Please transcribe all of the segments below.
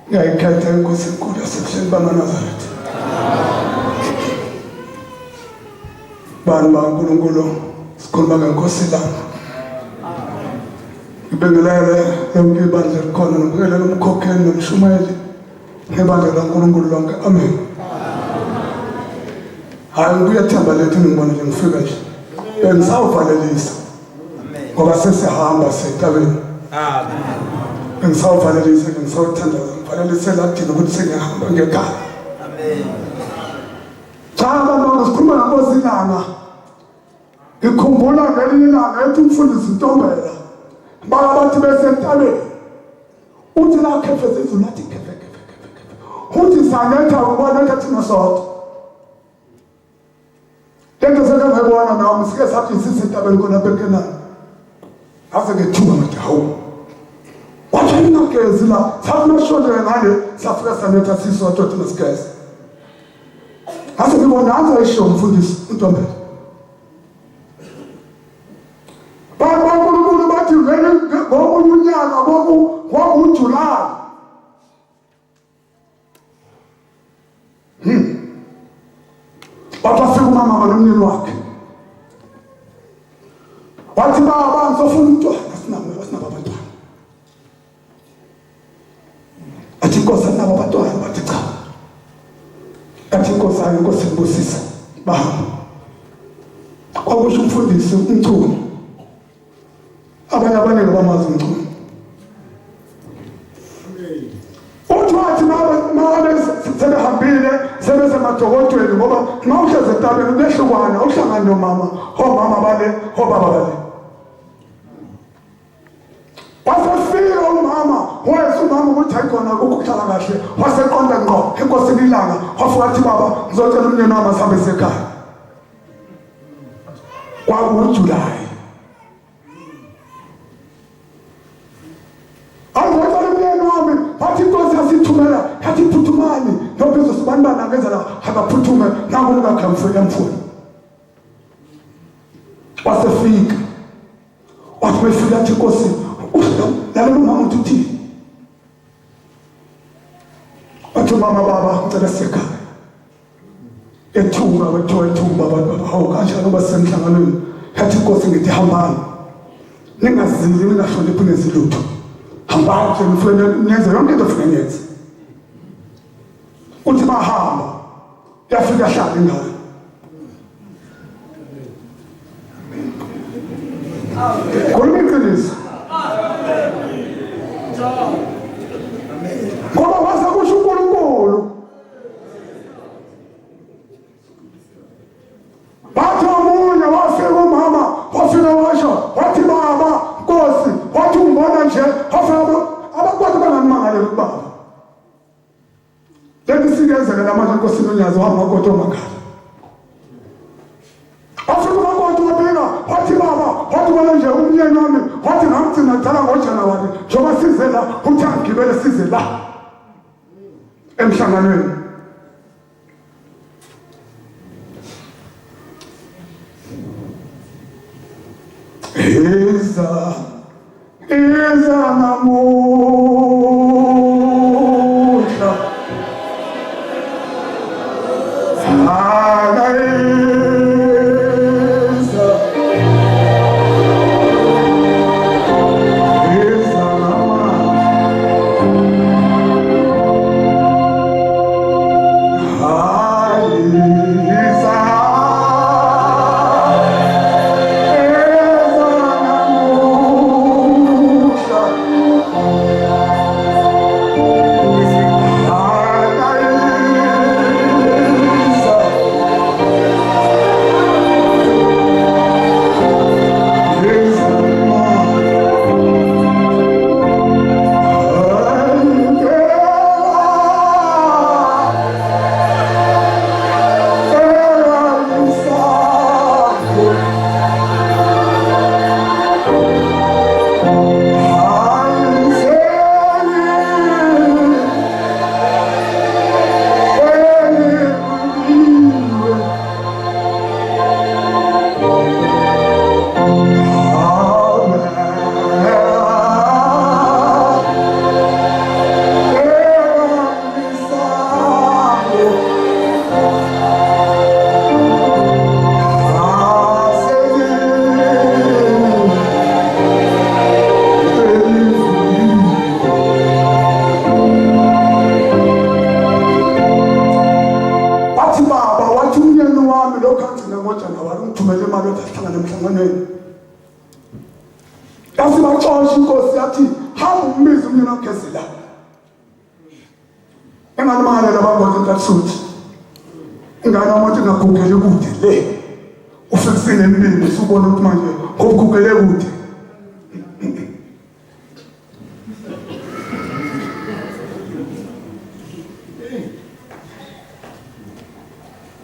ngiyayikhetha inkosi enkulu yasebusheni bamaNazaretha. Bani baNkulunkulu sikhuluma ngenkosi lana. Ngibingelele yonke ibandla likhona nobingelele umkhokheli nomshumayeli ngebandla laNkulunkulu lonke. Amen. Hayi kuyathemba lethu ngibona nje ngifika nje. Bengisawuvalelisa. Ngoba sesihamba setabeni. Amen. Bengisawuvalelisa ngisawuthandaza ngivalelise lathini ukuthi sengihamba ngekhaya. Amen. Cha mama sikhuluma ngenkosi lana. Ngikhumbula ngelinye ilanga ethi umfundisi Ntombela bathi besentabeni uthi la khefeza izulu lathi kefe uthi sanetha ubona ukuthi nasonto lento seke ngayibona nami sike sathi sisentabeni khona bekenani ase ngethuba ngathi hawu wathi ngakezi la sathi mashonje ngale safika sanetha sisonto thina sigeze ase ngibona anza isho umfundisi Ntombela baNkulunkulu bathi vele ngokunyaka ngokuJulayi bafika umama nomnyeni wakhe wathi baba ngizofuna umntwana asinabo abantwana athi inkosi anabo abantwana bathi cha athi inkosi ayi inkosi ibusisa bahamba kwakusho umfundisi umculo abanye abaningi bamazi umculo uthi wathi mabe sebehambile sebesemadokotweni ngoba nxa uhlezi etabeni kuyehlukwana uhlangane nomama omama bale obaba bale wasefika umama wayese umama ukuthi hayikhona ukuhlala kahle waseqonda ngqo enkosini ilanga wafuka athi baba ngizocela umnyeni wami asihambe sekhaya kwakuJulayi wathi inkosi yasithumela yathi phuthumani nobizwa sibanibana ngezela akaphuthume nakunuka khamfela mfuni wasefika wathi befika athi inkosi lalela umama uthi wathi mama baba ngicela sekhaya ethuka wethuka baba hawu kanjani basemhlanganweni yathi inkosi ngithi hambani ningazili ningahloniphi nezilutho hambani nje mfana niyenze yonke into ofuna niyenze uthi bahamba yafika hlala ingane khuluma iqiniso ngoba wasekusho uNkulunkulu bathi omunye wafika umama wafika washo wathi baba nkosi wathi umbona nje abakwati bangamangale kubaba leti sikenzeka namanje inkosi nonyazi wamakoto omakhala afika umakoto wabika wathi baba wathi bona nje umnyeni wami wathi ngamgcina dala ngoJanuwari njengoba size la uthi angigibele size la emhlanganweni Iza namuhla imali yokuhlangana emhlanganweni. Yasibaxosha inkosi yathi hamba umbize umyeni wagezi la. Engalimangala labangozi enkathuthi. Ingane umuntu engagugele kude le. Ufike sinemibili usubona ukuthi manje ngokugugele kude.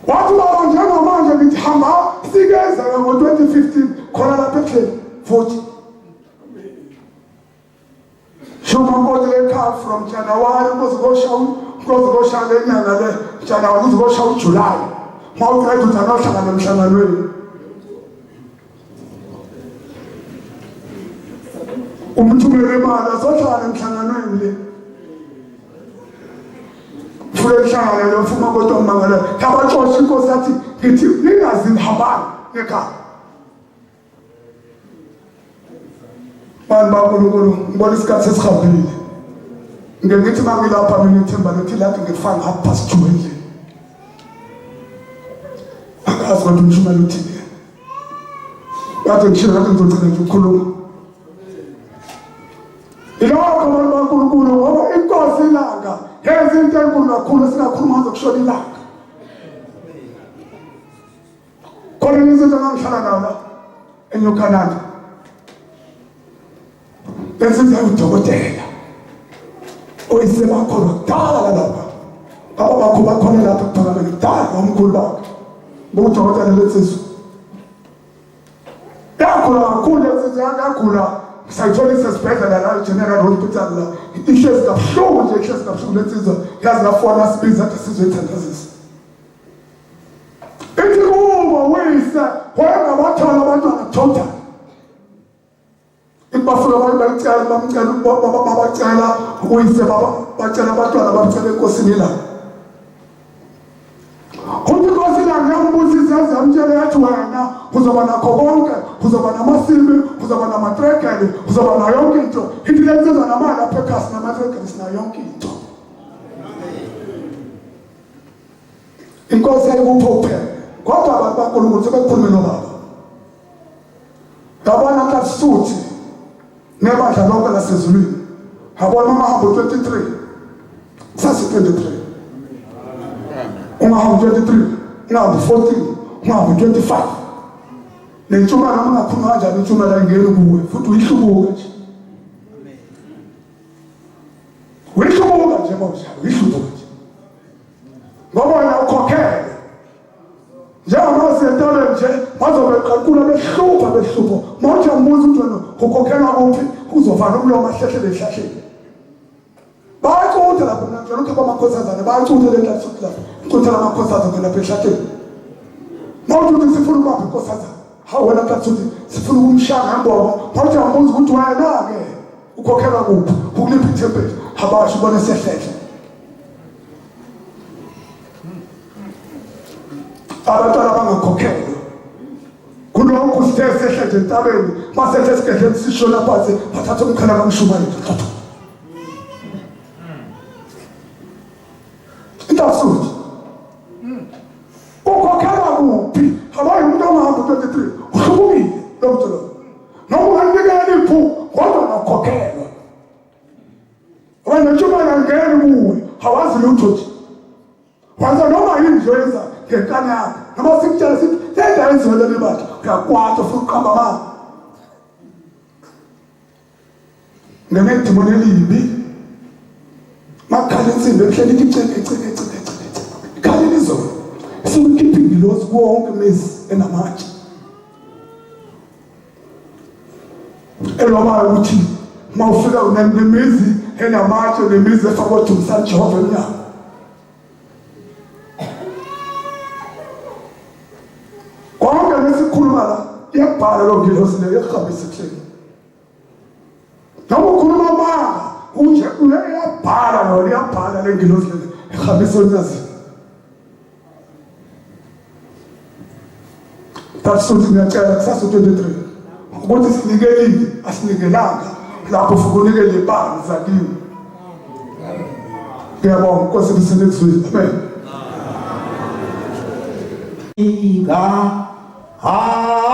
Wathi baba njengamanje ngithi hamba sikeza ngo-2015 khona lapha ekheli futhi. Shoma nkosi lekhaya from January kuzoshaya le nyanga le January kuzoshaya uJuly. Mawuqeda uthi anohlangana emhlanganweni. Umthumele imali azohlangana emhlanganweni le. Fule mhlangano lo mfuma kodwa umangala. Yabaxosha inkosi yathi ngithi ningazihambani ekhaya. Bankulunkulu ngibona isikhathi sesihambile. Ngithi mangilapha mina ithemba lokuthi lathi ngifanga half-past 2 endlini. Akazi kodwa umshumela uthini. Yathi ngishilo ngathi ngizogcina nje ukukhuluma. Ilokho abantu bankulunkulu ngoba inkosi ilanga yenza into enkulu kakhulu esingakhuluma ngazo kushona ilanga. Khona izinto engangihlala nawo la eNew Canada. Benzenza udokotela. Oyise bakho kudala lapha. Baba bakho bakhona lapha kuphakame kudala omkhulu bakhe. Bodokotela letsizwe. Yakhula kakhulu letsizwe yakagula. Sayithola isesibhedlela la General Hospital la. Ihlezi kabuhlungu nje ihlezi kabuhlungu letsizwe. Yazi lafona sibiza ukuthi sizothandazisa. Ithi kuba wayisa wayengabathana abantwana total. Bafuna abantu bacela babacela uyise bacela abantwana bacela enkosini la. Inkosi la ngiyambuzisa yazamtshela yathi wena uzoba nakho konke, uzoba namasimi, uzoba namatrekele, uzoba nayo yonke into. Ithi lensizwa namali lapha ekhasi namatrekele sinayo yonke into. Inkosi ayikuphophela. Kodwa abantu bankulunkulu sebekhulume nobaba. Ngabona kaSuthi nebandla lonke lasezulwini. Habona amahambo 23. Sasi 23. Ungahambo 23, ungahambo 14, ungahambo 25. Nentshumayelo ungakhuluma kanjani intshumayelo ingene kuwe futhi uyihlubuka nje. Uyihlubuka nje manje, uyihlubuka nje. Ngoba wena ukhokhele. Njengoba sentale nje bazobe beqaphula behlupha. Manje umbuzo ukuthi wena ukhokhela kuphi uzovana umlomo ahlehle lehlahleni. Bayacutha lapho manje lokho bamakhosazana bayacutha lenhlanhla lapho. Icutha lamakhosazana lapha ehlahleni. Manje uthi sifuna ubapha inkosazana. Hawu wena kathuthi sifuna ukumshanga ngoba manje umbuzo ukuthi wena ke ukhokhela kuphi ukulipha ithempeli habasho ubone sehlehle. Abantwana bangakhokhela. Kulokhu sithe sehlehle entabeni, masethe sigedle sishona phansi, bathatha umkhala kamshumayeli. Intasuthi. Ukhokhela kuphi? Habayi umuntu ongahamba 23. Uhlubukile lo muntu lo. Noma unganikela iphu, kodwa nakhokhela. Wena ntshumayela ngene kuwe, hawazi lutho nje. Kwanza noma yini yenza ngenkani yakho. Noma sikutshela sithi lenda yenziwe le bathi uyakwatha futhi uqamba mama. Ngemedimoni elibi. Makhala insimbi ehleli icele. Khala izolo. Sikhipha ingilosi wonke mezi enamatshe. Eloba ukuthi mawufika unemizi enamatshe nemizi efakwa uJumsa Jehova emnyango. Sikhuluma la iyabhala lo ngilosi leyo ehambisa ehleni. Noma ukhuluma manga unje uyabhala lo iyabhala le ngilosi leyo ehambisa onyazini. Tatsuthi ngiyacela kusasa 23 ukuthi sinikelile asinikelanga lapho futhi unikele ibanga zakini. Ngiyabonga Nkosi biselezwe. Amen.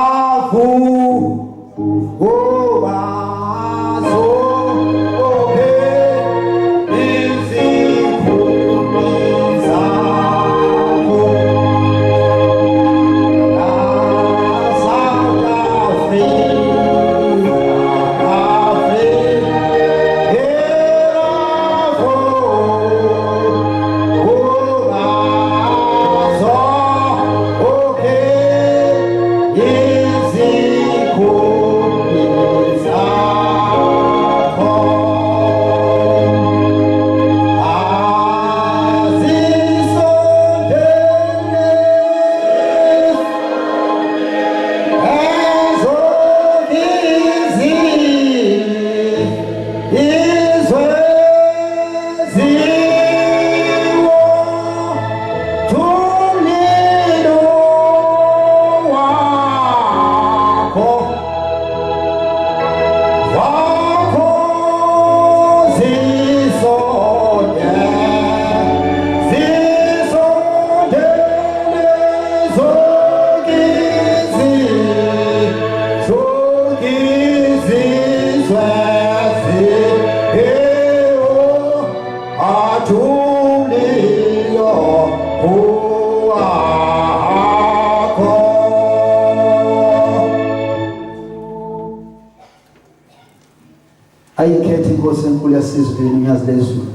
ayikhethe inkosi enkulu yasezulwini ngiyazilezulu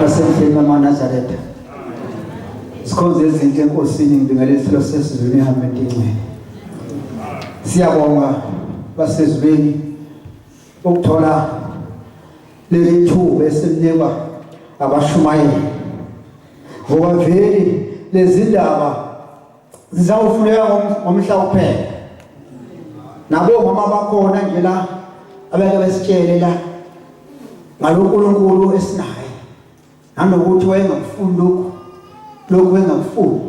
nasemhleni kaManazaretha sikhonze izinto enkosini ngibingelela isilo sesizulwini ehambe entini siyabonga basezulwini ukuthola leli thuba esilinikwa abashumayeli ngoba vele lezi ndaba zizawufuneka ngomhla kuphela nabo mama bakhona nje la abeke besitshele la ngalonkulunkulu esinaye nanokuthi wayengakufuni lokhu wayengakufuni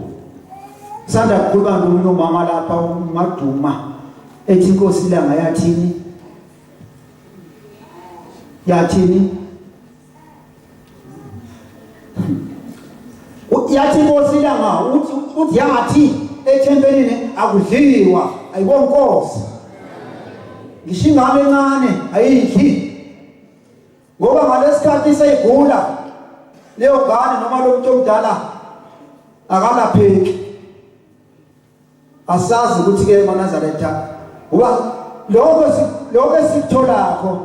sanda kukhuluma nomama lapha uMaduma ethi inkosi ilanga yathini yathi inkosi ilanga uthi yathi ethempelini akudliwa ayibonkosi ngisho ingane encane ayidli ngoba ngalesikhathi seyigula leyo ngane noma lo muntu omdala akalapheki asazi ukuthi ke eManazaretha uba lokho esikutholakho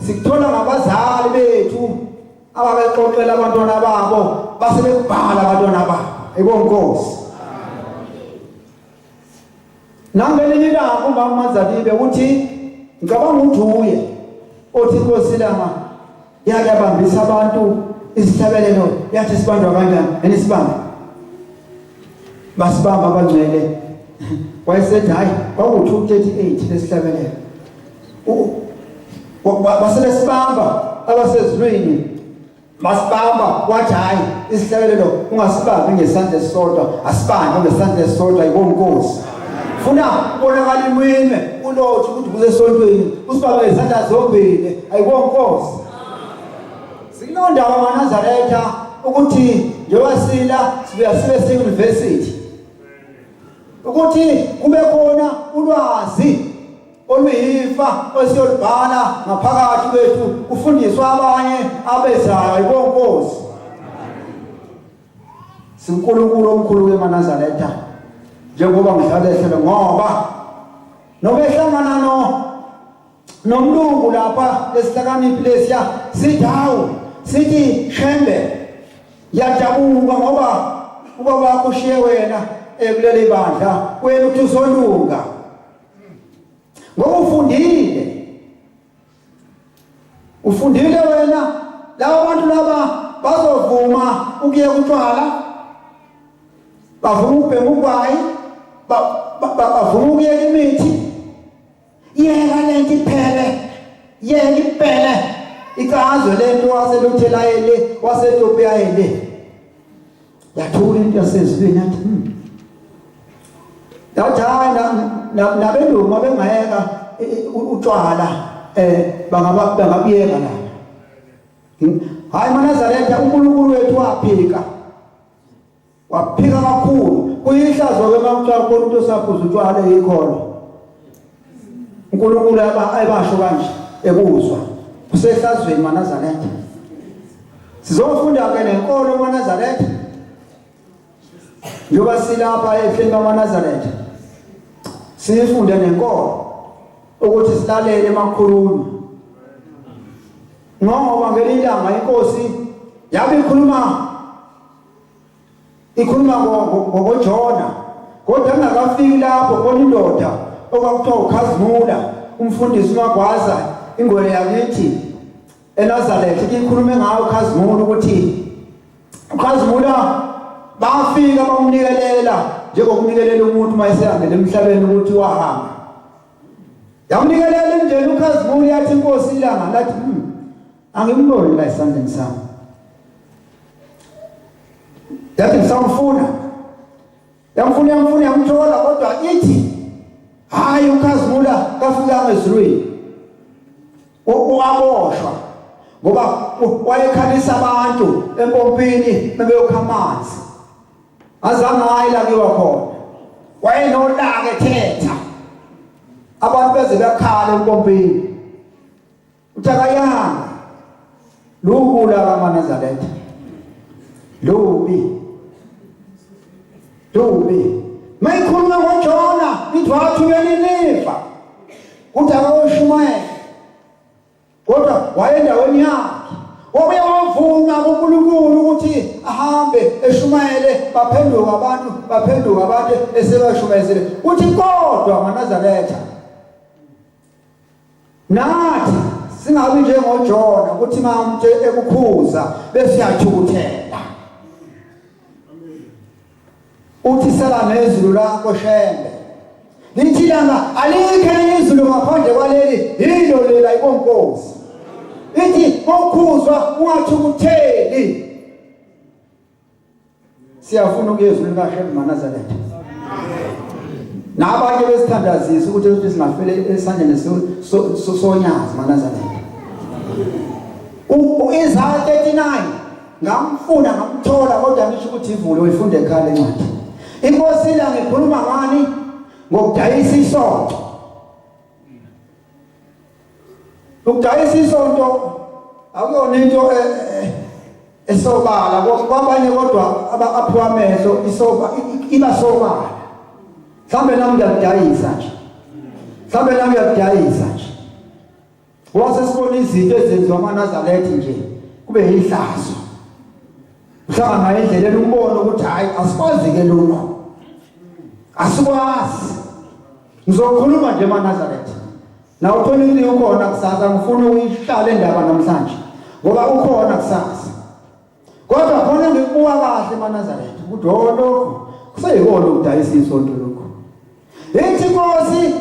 sikuthola ngabazali bethu ababexoxela abantwana babo base bekubhala abantwana babo ayibonkosi nangelinye ilanga umama Mazalibe uthi ngicabanga ukuthi uye othi inkosi lama yake abambisa abantu isihlabelelo yathi sibandwa kanjani enisibamba basibamba abangcwele wayesethi hayi kwaku-238 lesihlabelelo basele sibamba abasezulwini masibamba wathi hayi isihlabelelo ungasibambi ngesandla esisodwa asibambe ngesandla esisodwa yibonkosi funa ubonakala imwime ulothi ukuthi kuze esontweni usibambe izandla zombili ayibonkosi sikulonda kwaManazaretha ukuthi njengoba sila sibuya sibe se-university ukuthi kube khona ulwazi oluyifa osiyolibhala ngaphakathi kwethu kufundiswa abanye abezayo ayibonkosi sinkulunkulu omkhulu weManazaretha njengoba ngihlala ehlelo ngoba noba ehlangana nomlungu lapha lesihlakaniphi lesiya sithi hawu sithi Shembe yajabuka ngoba ubaba wakho ushiye wena kuleli bandla wena uthi uzolunga ngoba ufundile wena laba bantu laba bazovuma ukuye kutshwala bavuma ukubhema ugwayi bavuma ukuyeka imithi yeka lento iphele ikazwe lento waseluthelayele wasetopiyayele yathula into yasezulwini yathi hayi nabelungu abengayeka utshwala bangabiyeka la hayi Manazaretha uNkulunkulu wethu waphika kakhulu kuyihlazo ke makuthiwa khona into osaphuza utshwala yikhona uNkulunkulu ayibasho kanje ekuzwa usehlazweni maNazaretha. Sizofunda ke nenkolo maNazaretha. Njoba silapha ehleni kaMaNazaretha. Sifunde nenkolo ukuthi silalele emakhulunywa. Ngoba ngelilanga inkosi yabe ikhuluma ngoJona. Kodwa engakafiki lapho khona indoda okwakuthiwa uKhazimula, umfundisi uMagwaza, ingwele yakithi eNazaretha, ikhulume ngayo uKhazimula ukuthi uKhazimula bafika bamnikelela njengokunikelela umuntu mayesehambele emhlabeni ukuthi wahamba. Yamnikelela nje uKhazimula yathi inkosi ilanga lathi angimboni la esandleni sami. Yathi ngisamfuna. Yamfuna yamthola kodwa ithi hayi uKhazimula kafika ezulwini. Uyaboshwa ngoba wayekhalisa abantu empompini bebeyokha amanzi. Azange ayelakiwa khona. Wayenolaka ethetha. Abantu beze bakhala empompini. Uthakayanga. Lubula kaMaNazaretha. Lubi. Mayikhuluma ngoJona, ithi wathumela iNineve. Uthi akawoShumayela. Kodwa wayendaweni yakhe. Wabuye wavuma kuNkulunkulu ukuthi ahambe eShumayele, baphenduka abantu esebashumayezile. Uthi kodwa maNazaretha, nathi singabi njengoJona ukuthi manje ekukhuza bese siyathukuthela. Uthi sala nezulu lakho Shembe. Lithi langa alikho izulu ngaphandle kwaleli, yilo lela ikonkosi. Ithi ngokhuzwa ungathukutheli. Siyafuna ukuyezwa likaShembe maNazaretha. Nabanye besithandazisa ukuthi singafele esandleni sonyazi maNazaretha. U-Isaya 39 ngamfuna ngamthola kodwa ngisho ukuthi ivulo uyifunde ekhaya encwadi. Inkosi la ngikhuluma ngani? Ngokudayisa isonto. Ukudayisa isonto akuyona into esobala kwabanye kodwa aphiwa amehlo iba sobala. Mhlambe nami ngiyadayisa nje. Wase sibona izinto ezenziwa maNazaretha nje kube yihlazo. Mhlanga naye endleleni umbone ukuthi hayi asikwazi ke lokho. Asikwazi. Ngizokhuluma nje maNazaretha. Na uthoni ukuthi ukhona kusasa ngifuna uyihlale indaba namhlanje. Ngoba ukhona kusasa. Kodwa khona ngikubuka kahle maNazaretha ukuthi lokho kuseyikona ukudayisa isonto lokho. Ithi inkosi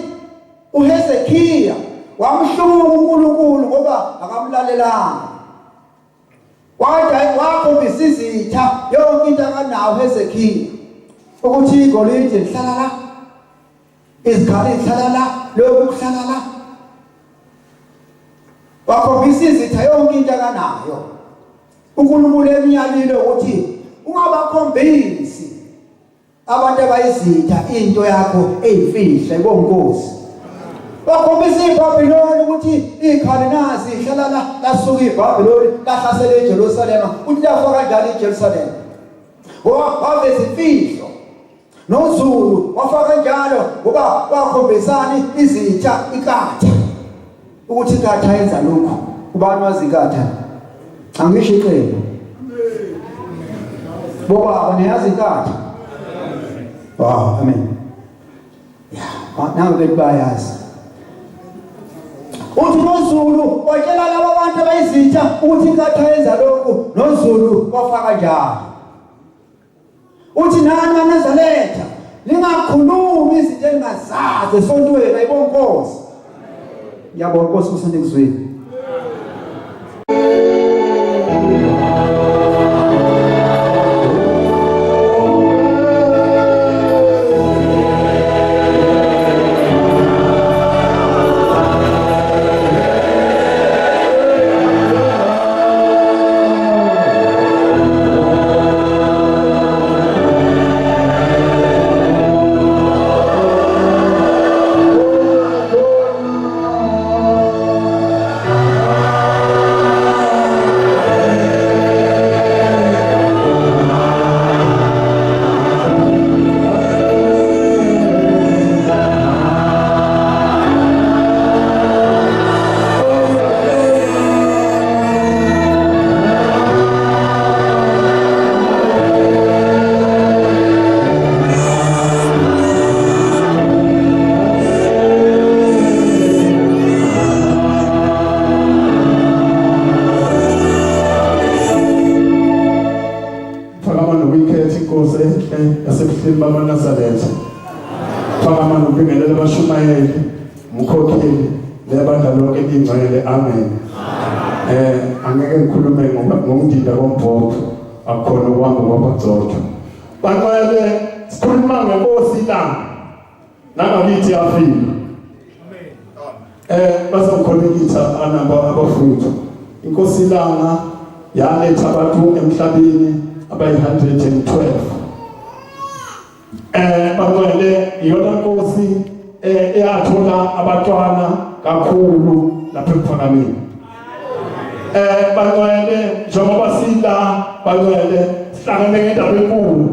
uHezekhiya wamhluka uNkulunkulu ngoba akamlalelanga. Wakhombisa izitha yonke into akanayo uHezekhiya ukuthi igolide lihlala la, izikhali lihlala la, lokhu kuhlala la. Wakhombisa izitha yonke into akanayo. uNkulunkulu emnyalile ukuthi ungabakhombisi abantu abayizitha into yakho eyimfihla ibonkosi. Bakhombisa iBhabhiloni ukuthi ikhali nazi ihlala lasuka iBhabhiloni lahlasela eJerusalema. Uthi lafa kanjani eJerusalema? Waveza imfihlo. NoZulu wafaka njalo ngoba bakhombisani izitha ikatha. Ukuthi ikatha yenza lokho. Ubani wazi ikatha? Angisho iqembu. Boba niyazi ikatha? Wow, amen. Yeah, nangu ke bayazi. Uthi noZulu watshela laba bantu abayizitha ukuthi ikatha yenza lokhu, noZulu wafaka njalo. Uthi nani maNazaretha lingakhulumi izinto engazazi esontweni ayibonkosi. Ngiyabonga Nkosi kusonto ekuzweni. inkosi yasebuhleni bamaNazaretha. Faka manje ubingelela abashumayeli, umkhokheli lebandla lonke elingcwele. Amen. Angeke ngikhulume ngomdida kombhobho, akukhona ukwanga kwabagcotha. Baqale sikhuluma ngenkosi ilanga nangakithi yafika. Bazokhonektha anamba abafundi. Inkosi ilanga yaletha abantu emhlabeni abayi-112. Baqale iyona nkosi eyathola abantwana kakhulu lapha ePhakameni. Baqale njengoba sila baqale sihlangene ngendaba enkulu.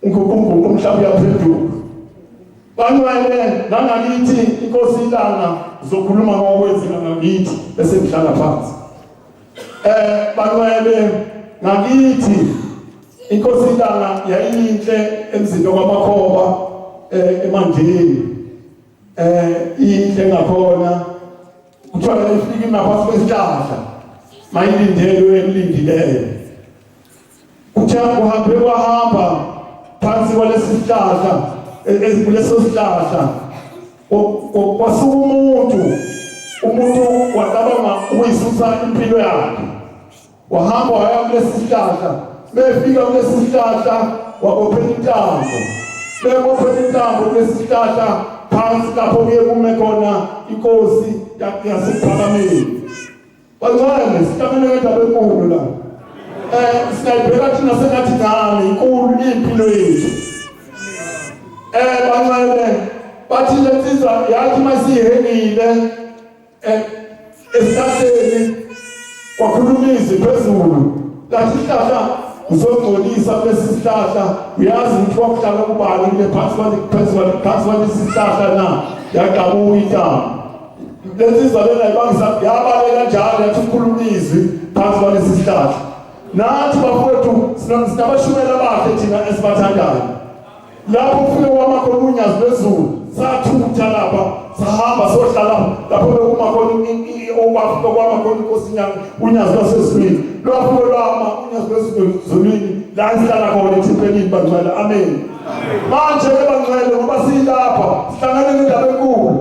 Unguquko umhlaba uyaphenduka. Baqale nangakithi inkosi ilanga zokhuluma ngokwenzeka ngakithi bese ngihlala phansi. Baqale ngakithi inkosi ilanga yayinhle emzini kwamakhoba eMandleni. Inhle ngakhona kuthiwa ifika ngaphansi kwesihlahla mayilindele emlindileyo. Kuthiwa kuhambe kwahamba phansi kwalesi sihlahla kuleso sihlahla kwasuka umuntu wacabanga ukuyisusa impilo yakhe. Wahamba waya kulesi sihlahla, befika kulesi sihlahla wabophela intambo. Bebophela intambo kulesi sihlahla phansi lapho kuye kume khona inkosi yasePhakameni. Bangcwele sihlangene ngendaba enkulu la. Sinayibheka thina sengathi nami inkulu impilo yethu. Bangcwele bathi lensizwa yathi masihengile esihlahleni kwakhulumisa phezulu. Lathi sihlahla uzongcolisa kulesi sihlahla, uyazi ukuthi wakuhlala kubani kule phansi kwalesi sihlahla na yaqabuka intambo. Lensizwa lena ibangisa yabalela njalo yathi ukhulumizwi phansi kwalesi sihlahla. Nathi bafowethu sinabashumela abahle thina esibathandayo. Lapho kufike kwamakhona unyazi lwezulu sathutha lapha sahamba sohlala lapho bekuma khona okwafika kwamakhona inkosi unyazi lwasezulwini. Lwafike lwama unyazi lwasezulwini la sihlala khona eThempelini bangcwele. Amen. Manje-ke bangcwele ngoba silapha sihlangane nendaba enkulu.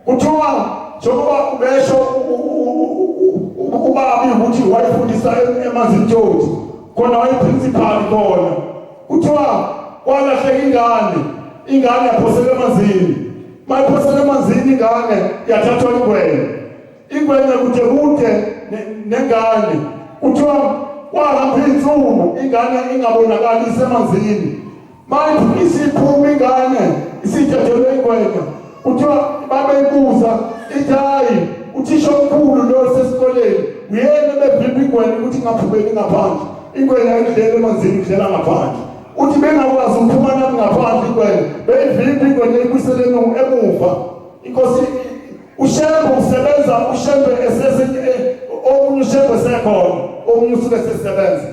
Kuthiwa njengoba besho ubabi ukuthi wayefundisa eMazintoti khona wayeprincipal khona. Kuthiwa kwalahleka ingane yaphosela emanzini. Mayiphosela emanzini ingane yathathwa ingwenya kude nengane. Kuthiwa kwahamba insuku ingane ingabonakali isemanzini. Isiphuma ingane isithathelwe ingwenya. Kuthiwa babeyibuza ithi uthisha omkhulu lo sesikoleni uyena bevimba ingwenya ukuthi ingaphumeli ngaphandle. Ingwenya idlela emanzini idlela ngaphandle. Uthi bengakwazi ukuphuma nami ngaphandle ingwenya beyivimba ingwenya ibuyiseleni emuva. Inkosi uShembe usebenza uShembe omunye uShembe sekhona omunye usuke sesebenza.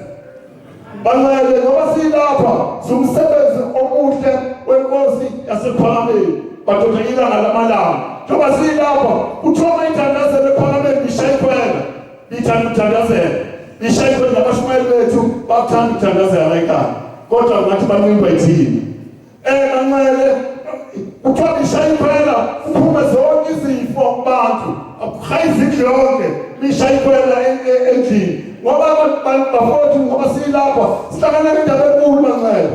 Bangcwele ngoba silapha sumsebenzi omuhle wenkosi yasePhakameni badoda ilanga lamalanga. Njengoba silapha kuthiwa mayithandazele ePhakameni bishayiphela bithanda ukuthandazela bishayiphela abashumayeli bethu bakuthanda ukuthandazela ekhaya kodwa ngathi baningi bayithini. Bangcwele kuthiwa bishayiphela kuphume zonke izifo kubantu akukhayizi lonke bishayiphela endlini. Ngoba bafowethu ngoba silapha sihlangana nendaba enkulu bangcwele.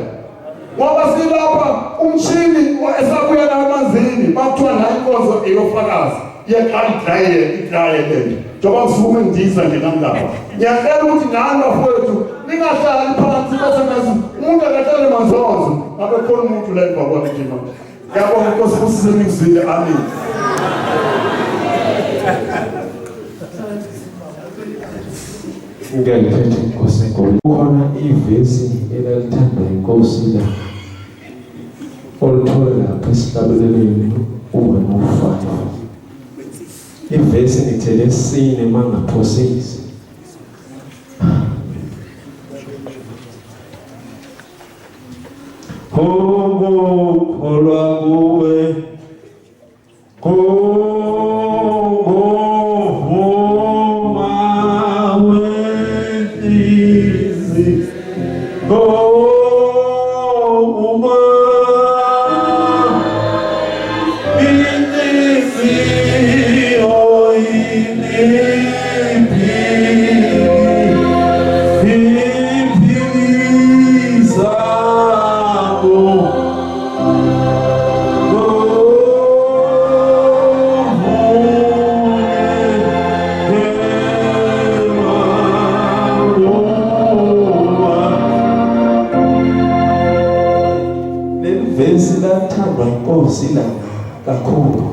Ngoba silapha umshini esabuya la emanzini bakuthiwa nayo inkonzo eyofakazi yeqala idraye lento. Njengoba ngisukume ngidiza nje namhlanje ngiyacela ukuthi nani bafowethu ningahlali phansi bese nazo umuntu akahlale manzonzo ngabe khona umuntu la emva kwakhe nje manje. Ngiyabonga Nkosi kusizwe ningizwile. Amen. Ngiyalithetha inkosi enkulu. Kukhona ivesi elalithandwa inkosi la oluthola lapha esihlabeleleni 1:5. Ivesi ngithele esine mangaphosisi. Kholwa kuwe go inkosi ilanga kakhulu.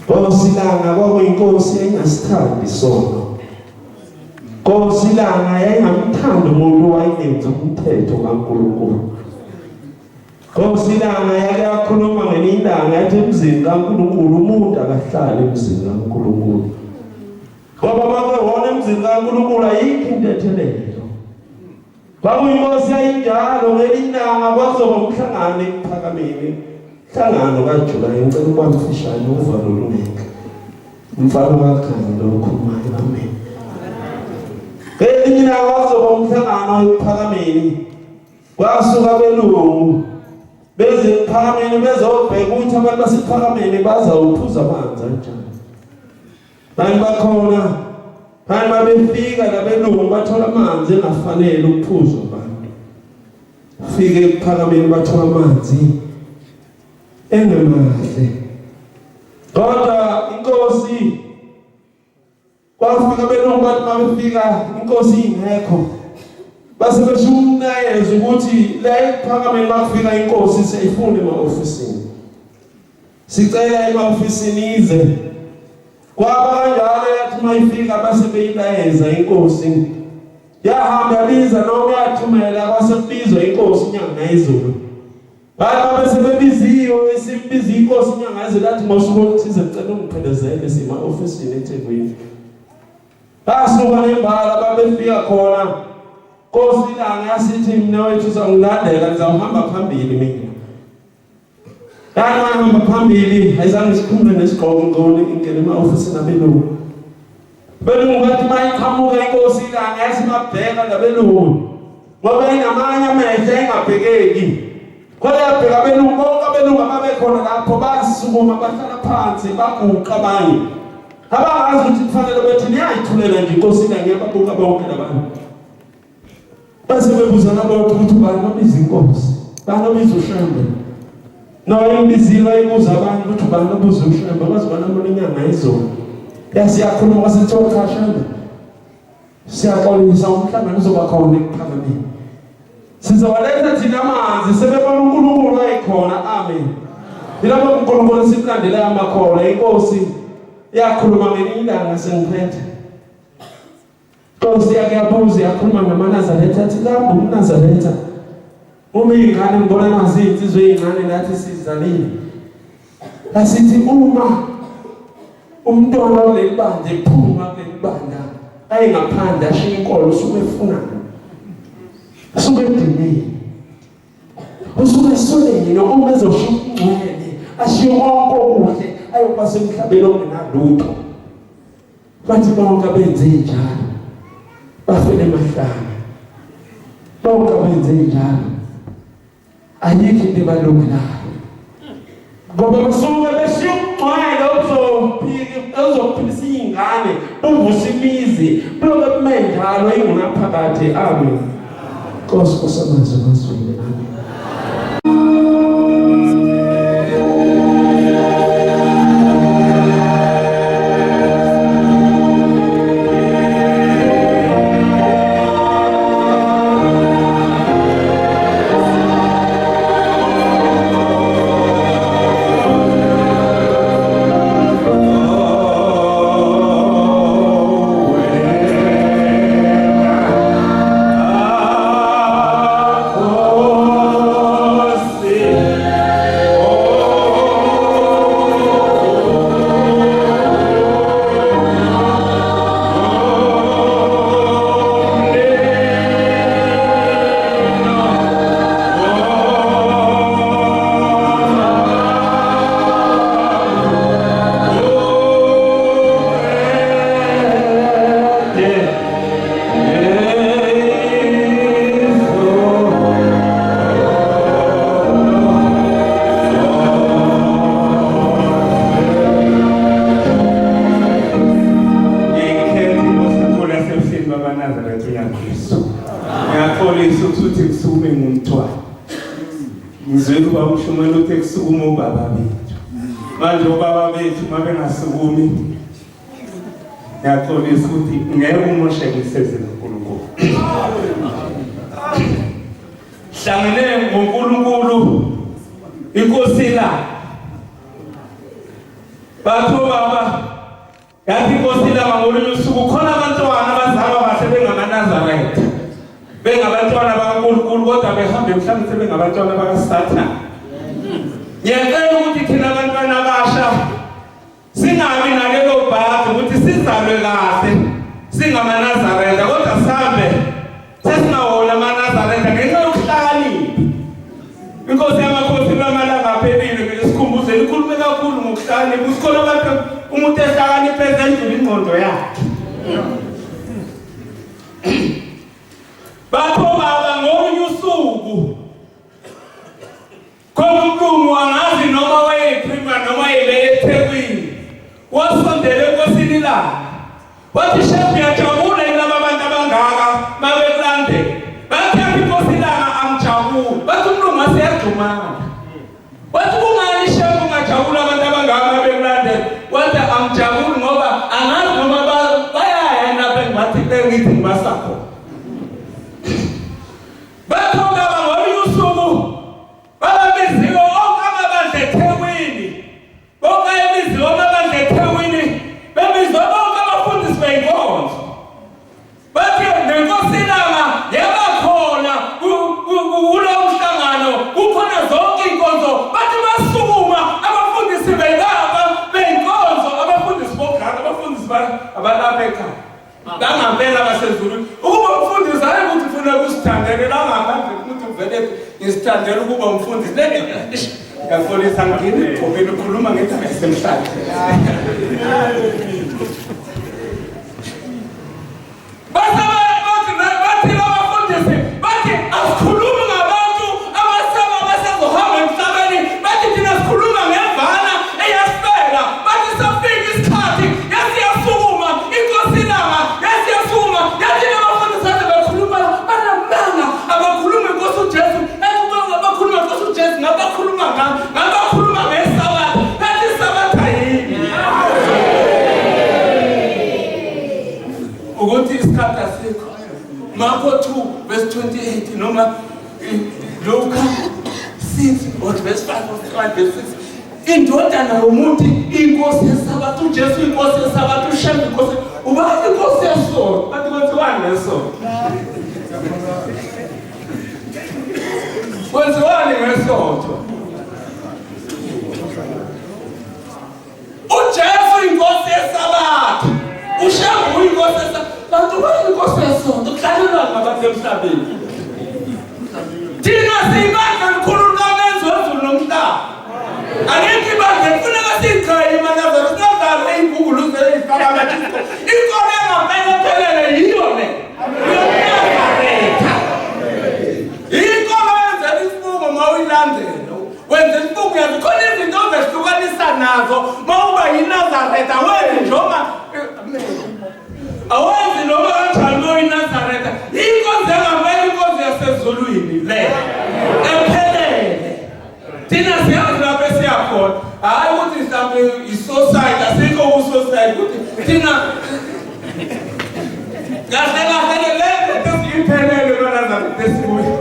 Inkosi ilanga kwakuyinkosi engasithandi isono. Inkosi ilanga yayingamthandi umuntu owayenza umthetho kaNkulunkulu. Inkosi ilanga yakhuluma ngelindanga yathi emzini kaNkulunkulu umuntu akahlali emzini kaNkulunkulu. Ngoba bakewona emzini kaNkulunkulu ayikho into ethelelo. Kwakuyinkosi yayinjalo ngelindanga kwakuzoba umhlangano ePhakameni. Umhlangano kaJulayi ngicela ukuba mfishane uvalo lungeke. Umfana kaKhanya lo ukhulumayo amen. Ngelinye ilanga kwakuzoba umhlangano ePhakameni. Kwasuka abelungu beze ePhakameni bezobheka ukuthi abantu basePhakameni bazawuphuza amanzi kanjani. Bani bakhona bani babefika labelungu bathola amanzi engafanele ukuphuzwa abantu. Fike ePhakameni bathola amanzi engemahle. Kodwa inkosi kwafika abelungu bathi mabefika inkosi ingekho. Base besho umnayeza ukuthi la ePhakameni bakufika inkosi seyifuna ema-ofisini. Sicela ema-ofisini ize. Kwaba kanjalo yathi mayifika base beyilayeza inkosi. Yahamba yabiza noma yathumela kwasebizwa inkosi inyanga yezulu. Baba bese bebiziwe esibiza inkosi inyanga yezulu athi ngosuku oluthize ngicela ungiphelezele sema-ofisini eThekwini. Basuka nembala babefika khona. Inkosi ilanga yasithi mina wethu uzangilandela ngizawuhamba phambili mina. Hamba phambili ayizange sikhumule nesigqoko ngone ingene ema-ofisini abelungu. Belungu bathi mayiqhamuka inkosi ilanga yasimabheka labelungu. Ngoba inamanye amehlo engabhekeki. Kodwa yabheka abelungu bonke abelungu ababekhona lapho basukuma bahlala phansi baguqa abanye. Abangazi ukuthi kufanele bethi niyayithulela nje inkosi ilanga yababuka bonke labantu. Base bebuzana bonke ukuthi bani babiza inkosi. Bani babiza uShembe. No imbizilo ibuza abantu ukuthi bani babuza uShembe bazibona bona inyanga yezolo. Yasiyakhuluma kwasethiwa cha Shembe. Siyaxolisa umhlangano uzoba khona ePhakameni. Sizowaletha thina amanzi sebebona uNkulunkulu wayikhona amen. Yilapho uNkulunkulu simlandela amakhola inkosi yakhuluma ngelinye ilanga sengiphethe. Inkosi yakuyabuza yakhuluma ngamaNazaretha athi kambe umNazaretha uma ingane ngibona nazi insizwe ezincane nathi sizalile. Asithi uma umntwana olelibandla ephuma kulelibandla ayengaphandle ashiya inkolo usuke efuna. Usuke edinini. Usuke esoneni noma ezoshiya ungcwele ashiya konke okuhle ayokuba semhlabeni ongenalutho. Bathi bonke abenze njalo. Bafele emahlanga. Bonke abenze njalo. Ayikho into ebalungelayo. Ngoba basuke beshiya ungcwele uzophilisa ingane, uvusa imizi, bonke kumenjalo ayingunaphakade amen. Nkosi kusamanzi mazwini amen. Ngiyakholisa ukuthi kusukume ngumthwalo. Ngizwe kuba umshumelo uthi kusukuma ubaba bethu. Manje ubaba bethu mabengasukumi. Ngiyakholisa ukuthi ngeke umosheke isezwe kaNkulunkulu. Hlangene ngoNkulunkulu inkosi la batho baba yathi inkosi la ngolunye usuku khona abantwana abazalwa bahle bengamaNazaretha bengabantwana bakaNkulunkulu kodwa behambe mhlawumbe sebengabantwana bakaSathane. Ngiyacela ukuthi thina abantwana abasha singabi nalelo bhazi ukuthi sizalwe kahle singamaNazaretha kodwa sambe sesingawona amaNazaretha ngenxa yokuhlakanipha. Inkosi yamakhosi lamalanga aphelile ngesikhumbuzo likhulume kakhulu ngokuhlakanipha. Usikhona abantu umuntu ehlakaniphe ezendlula ingqondo yakhe. Batho baba ngolunye usuku khona uMlungu angazi noma wayephima noma eThekwini wasondela enkosini la wathi shefu yajabula yilaba abantu abangaka mabekulande bathi inkosi la amjabula bathi uMlungu aseyajumana wathi kungani shefu ngajabula abantu abangaka mabekulande wathi amjabula ngoba angazi noma bayaya lapha ngathi ngithi ngibasakho. Batho baba ngolunye usuku babebiziwe onke amabandla eThekwini bonke ebiziwe amabandla eThekwini bebizwe bonke abafundisi beyinkonzo bathi nenkosi langa yabakhona kulowo mhlangano kukhona zonke inkonzo bathi basukuma abafundisi beyinkonzo abafundisi bogana abafundisi abalapha ekhaya bangampela basezulwini ukuba umfundisi hayi ukuthi ufuna ukusithandela la ngaphandle ukuthi uvele ngisithandela ukuba umfundisi yafolisa ngini phobela ukukhuluma ngendaba yasemhlanje. Bathi abafundisi bathi asikhulumi ngabantu abasaba basezohamba emhlabeni bathi thina sikhuluma ngevana eyasifela bathi safika isikhathi yasiyasukuma inkosi langa yasiyasukuma yathi abafundisi ade bakhuluma banamanga abakhuluma inkosi uJesu abakhuluma inkosi uJesu ngabakhuluma ngesabatha bathi sabatha yini ukuthi isikhathi asikho. Marko 2 verse 28 noma Luka 6 or verse 5 or verse 6 indodana yomuntu inkosi yesabatha uJesu inkosi yesabatha uShem inkosi uba inkosi yesono bathi kwenziwani ngesono kwenziwani ngesonto uJesu inkosi yesabatha uShem uyinkosi yesabatha bantu bayinkosi yesonto kuhlalelwa ngabantu emhlabeni thina siyibandla likhulu kaMezulu nomhlaba angeke ibandla kufuneka siyichaye imaNazaretha singadlala iy'ngugulu zifaka amathisko inkolo engaphelele phelele yiyo le yonazaretha inkolo yenzela isifungo ma uyilandela wenza isifungo yazo khona izinto ozehlukanisa nazo ma uba yiNazaretha wenzi njengoba awenzi noma kanjani oyiNazaretha inkonzo engaphelele inkonzo yasezulwini le ephelele. Thina siyazi lapho esiyakhona hayi ukuthi mhlawumbe isociety asikho kusociety ukuthi thina kahle le nto iphelele loNazaretha esibuye.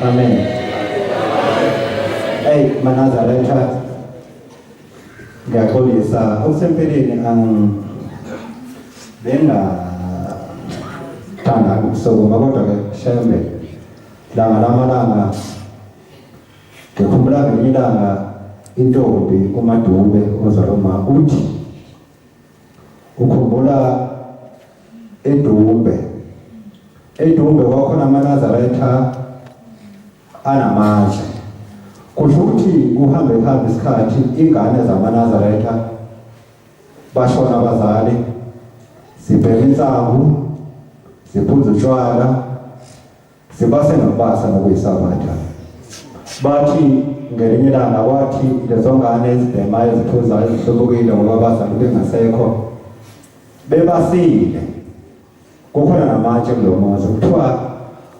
Amen. Hey, maNazaretha Ngiyaxolisa okusempeleni bengathanda ukusokuma kodwa ke Shembe langa lamalanga ngikhumbula ngelinye ilanga intombi uMadube ozaloma uthi ukhumbula Edumbe kwakhona amaNazaretha anamandla kusho ukuthi uhambe isikhathi ingane zamaNazaretha bashona abazali sibheka insangu siphuza utshwala sibase nokubasa nokuyisabatha bathi ngelinye ilanga kwathi lezo ngane ezibhemayo eziphuzayo ezihlobokile ngoba abazali bengasekho bebasile kukhona namatshe kulo muzi kuthiwa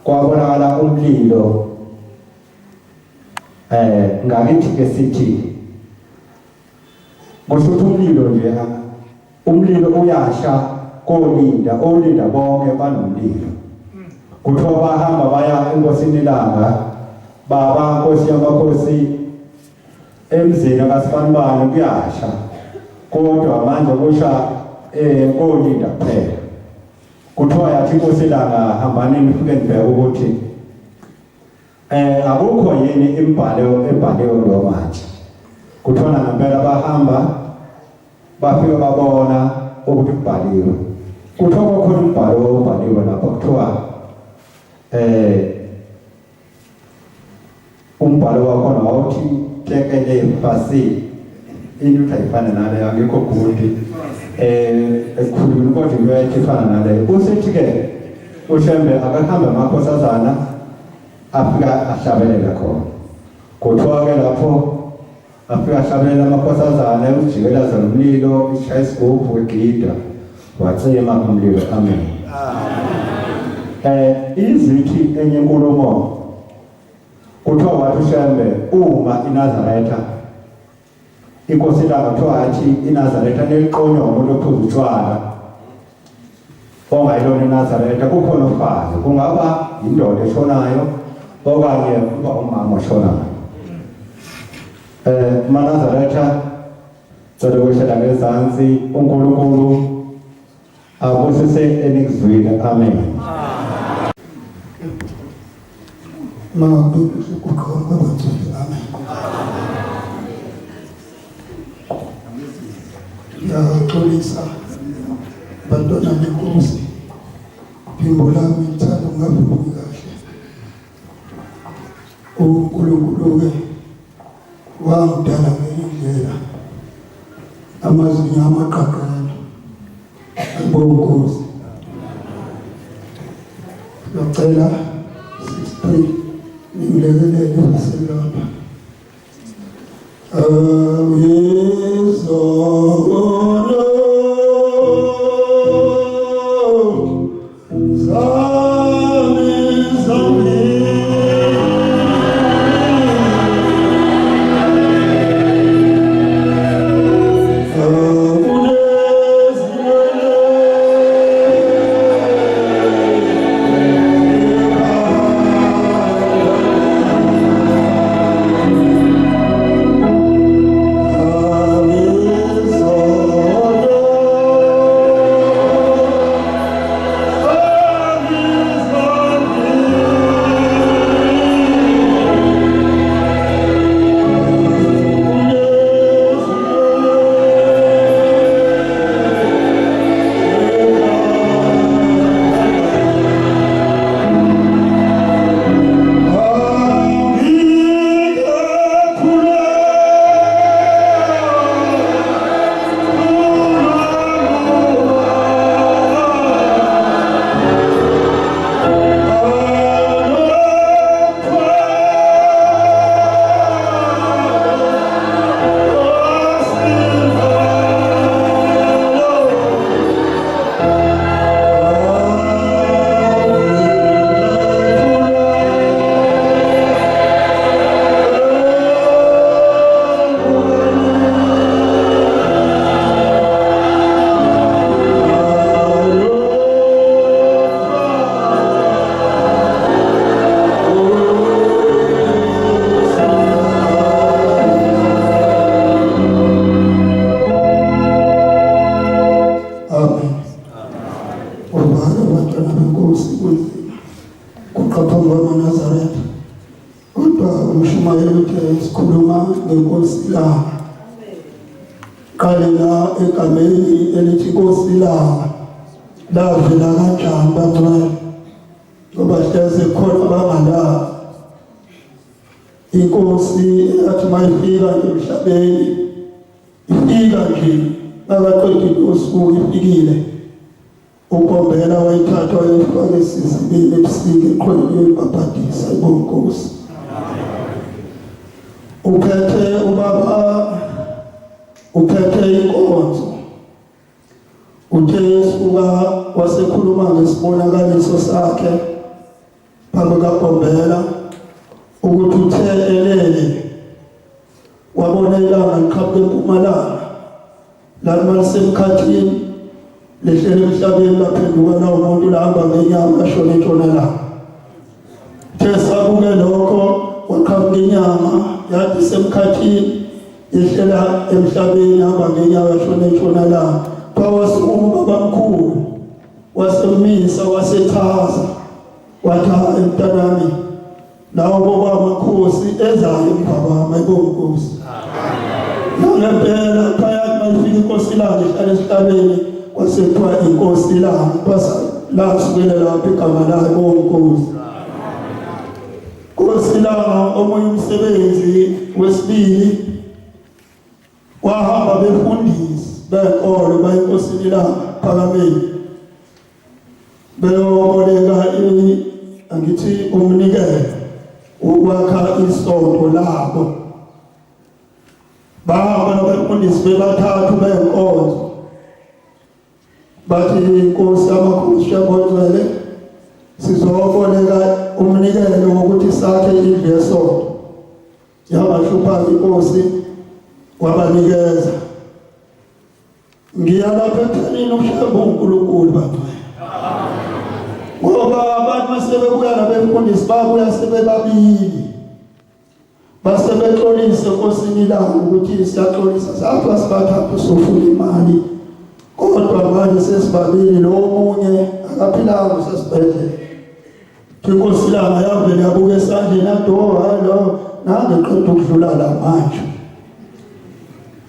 kwabonakala umlilo ngakithi ke sithi kusho umlilo nje umlilo uyasha kolinda bonke banomlilo kuthiwa bahamba baya enkosini ilanga baba nkosi yamakhosi emzini kaSifanibane kuyasha kodwa manje kusha kolinda kuphela kuthiwa yathi inkosi ilanga hambani nifike nibheke ukuthi akukho yini ebhaliwe lo manje kuthiwa ngempela bahamba bafika babona ukuthi kubhaliwe kuthiwa kukhona umbhalo obhaliwe lapha kuthiwa umbhalo wakhona wawuthi tekele fasi into ayifana naleyo akekho kundi ekukhulumeni kodwa into ayifana naleyo usithi ke uShembe akahambe amakhosazana afika ahlabelela khona kuthiwa ke lapho afika ahlabelela amakhosazana ujikela zomlilo ishaya isigubhu egida wacema umlilo amen izithi enye inkulumo kuthiwa wathi uShembe uma iNazaretha inkosi ilanga kuthiwa athi iNazaretha neliqonywa umuntu ophuza utshwala ongayilona iNazaretha kukhona ufazi kungaba indoda eshonayo okanye kuba umama oshonayo maNazaretha cela ukwehlela ngezansi uNkulunkulu abusise enikuzwile amen Ngiyaxolisa bantwana benkosi phimbo lami ngithanda ungavuki kahle uNkulunkulu-ke wangidala ngenye indlela amazinyo amaqaqala ngibonkosi ngicela sister ngilekelele uselapha uqaphamva amaNazaretha kodwa umshumayeli uthe sikhuluma ngenkosi la qale la egameni elithi inkosi la lavela kanjani bangcwele ngoba hleze khona bangala inkosi athi mayifika emhlabeni ifika nje akaqedi usuku ifikile ukombela wayithatha wayifaka esizibeni ebusika eqhweni babhadisa ibonkosi uphethe ubaba uphethe inkonzo uJesu wasekhuluma ngesibonakaliso sakhe phambi kaKombela ukuthi uthelelele wabona ilanga liqhamuka empumalanga lalisemkhathini lehlele emhlabeni laphenduka lawo umuntu lahamba ngenyama ashona entshonalanga sabuke lokho waqhamuka inyama yathi semkhathini yehlela emhlabeni hamba ngenyama ashona entshonalanga kwawasukuma babamkhulu wasemisa wasethaza wathi emntanami lawo bokwamakhosi ezayo emva kwami ayibonkosi ngempela phakathi mayifika inkosi langa ihlala esihlabeni kwasethiwa inkosi langa kwasa lasukela lapho igama layo bonkosi inkosi langa omunye umsebenzi wesibili wahamba befundisi benkolo bayinkosini langa phakameni beyoboleka angithi umnikelo ukwakha isonto labo bahamba nabafundisi bebathathu benkonzo bathi inkosi amakhosi yabongcwele sizoboleka umnikelo wokuthi sakhe indlu yesonto yabashupha inkosi wabanikeza ngiyalapha ekuthenini ushembe uNkulunkulu bantwana ngoba abantu masebebuya nabefundisi babuya sebebabili basebetlolise enkosini langa ukuthi siyaxolisa sathi sibathathu sofuna imali kodwa manje sesibabili lo omunye akaphilanga sesibhedlela inkosi langa yavele yabuka esandleni adoha lo nangeqeda ukudlula la manje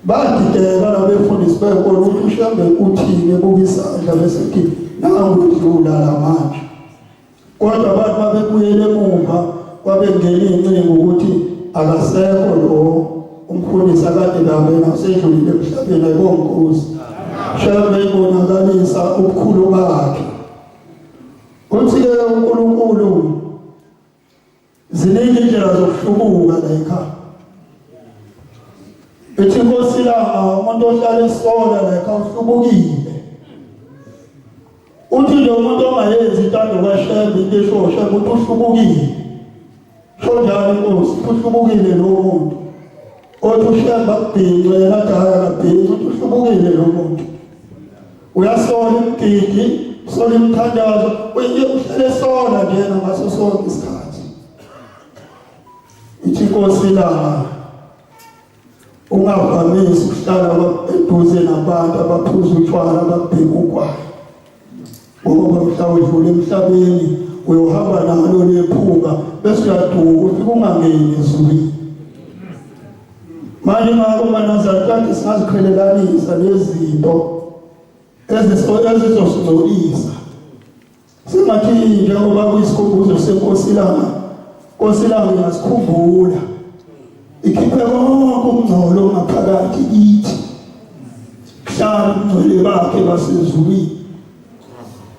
badideka nabefundisi benkolo ukuthi ushambe uthini ebuka isandla bese nangu udlula la manje kodwa abantu babebuyele emuva kwabengena incingo ukuthi akasekho lo umfundisi akade ngabena usedlulile emhlabeni ayibonkosi shambe ibonakalisa ubukhulu bakhe uthi-ke uNkulunkulu ziningi indlela zokuhlubuka la ekhaya ethi inkosi langa umuntu ohlala esola la ekhaya uhlubukile uthi lo muntu ongayenzi intando kaShembe into eshosha ukuthi uhlubukile shonjani inkosi uhlubukile lo muntu othi uShembe akubhince yena dala kabhince uthi uhlubukile lo muntu uyasola imgidi sola imthandazo uhlele sola njena ngaso sonke isikhathi ithi inkosi langa ungavamisi ukuhlala eduze nabantu abaphuza utshwala ababheka ukwayo ngoba mhlawumbe udlule emhlabeni uyohamba nalo lephunga bese uyaduka ufike ungangeni ezulwini manje ngako maNazaretha singaziqhelelanisa lezinto ezizosingcolisa singathi njengoba kuyisikhumbuzo senkosi langa inkosi langa ingasikhumbula ikhiphe konke ukungcolo ngaphakathi kithi kuhlala ubungcwele bakhe basezulwini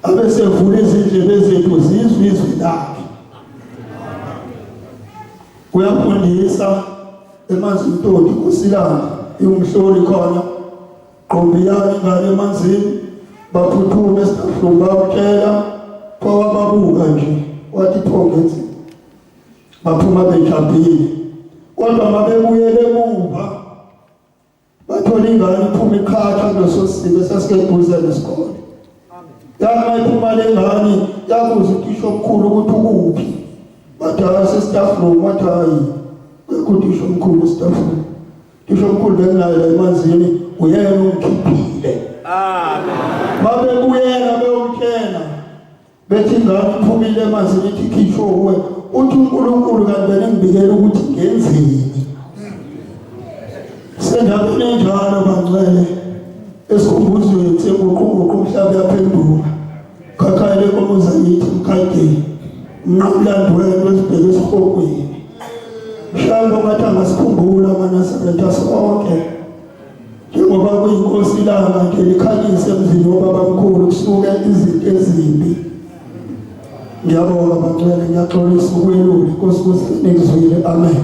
abesevula izindlebe zethu zizwe izwi lakhe uyafundisa emanzini inkosi langa ingumhloli khona qombiyani ngale emanzini baphuthume esitafuleni bamtshela bawababuka nje wathi phongenzi baphuma bejabhile kodwa mabebuyele emuva bathola ingane iphuma ikhatha nososibe sasikeduze nesikole yama iphuma lengane yabuza utisho omkhulu ukuthi ukuphi bathi asesitafuleni wathi hayi ukutisho omkhulu esitafuleni tisho omkhulu bengayo la emanzini uyena ungikhiphile amen babebuyela beyomtshela bethi ingane iphumile emanzini ithi khishwe uwe uthi uNkulunkulu kanti wena ngibikela ukuthi ngenzeni. Sendabeni enjalo bangcwele esikhumbuzweni senguquguqu umhlaba yaphenduka khakhayele komuza yithi mkhayideni umnqamlando wenu wesibheke esihokweni mhlawumbe ngathi angasikhumbula amaNazaretha sonke njengoba kuyinkosi ilanga nje likhanyise emzini wobabamkhulu kusuke izinto ezimbi. Ngiyabonga bangcwele, ngiyaxolisa ukwelula inkosi kuze ningizwile. Amen.